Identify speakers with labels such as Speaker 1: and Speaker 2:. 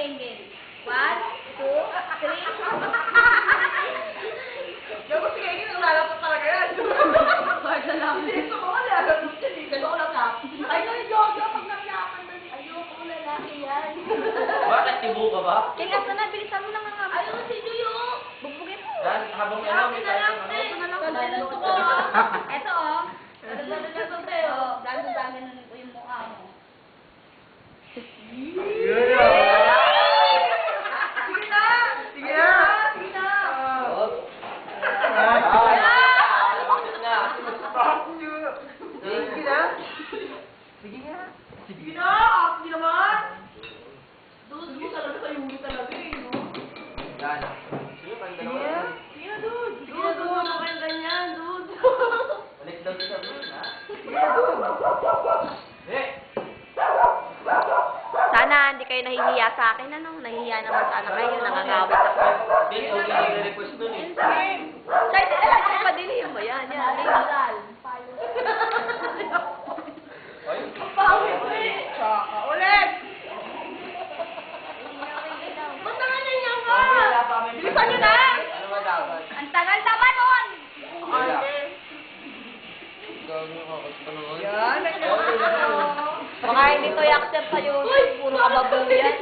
Speaker 1: game, game. 1, 2, 3.
Speaker 2: Gago si Kenny, naglalapot talaga yan.
Speaker 1: Guarda lang.
Speaker 2: Hindi ko mo, lalapot yan eh. Gano'n ko lang na. Ay, nag-yoga pag naglakan na ayoko ko lalaki yan.
Speaker 3: Bakit tibo ka ba?
Speaker 1: Kailangan na, bilisan mo na nga.
Speaker 2: Ayaw si Juyo.
Speaker 1: Bugbugin mo.
Speaker 3: Yan, habang ano, may tayo ng ano.
Speaker 1: Ito na lang.
Speaker 2: Ganun ko.
Speaker 1: Ito oh. Ganun sa'yo. Ganun ko yung mukha mo.
Speaker 2: Sige na! Sige na! Sige na! Sige na! Sige nga! Sige na! Sige naman! Dude, talaga sa Yuri talaga eh, no?
Speaker 3: Yan. Sige, kayong dalawa.
Speaker 2: Sige na, dude! Sige na, dude! Ano kayong ganyan, dude?
Speaker 3: Balik daw sa buwan, ha?
Speaker 2: Sige na, dude!
Speaker 3: Eh!
Speaker 1: Sana hindi kayo nahihiya sa akin, ano? Nahihiya naman sana kayo, nangagawit ako.
Speaker 3: Hindi, okay lang yung request nun eh.
Speaker 1: Kahit alam ko padilihin mo yan. Yan, legal.
Speaker 3: Ay,
Speaker 2: Pawis mo eh! Tsaka ulit! Ba't naman nandiyan ka?
Speaker 3: wala pa kami.
Speaker 2: Bilisan niyo na!
Speaker 3: Ano ba dapat?
Speaker 1: Ang tagal naman nun!
Speaker 3: Wala. Gawin mo ako sa panahon.
Speaker 2: Yan, nagkakaroon.
Speaker 1: Baka hindi to i-accept sa'yo. Puro kababaw yan.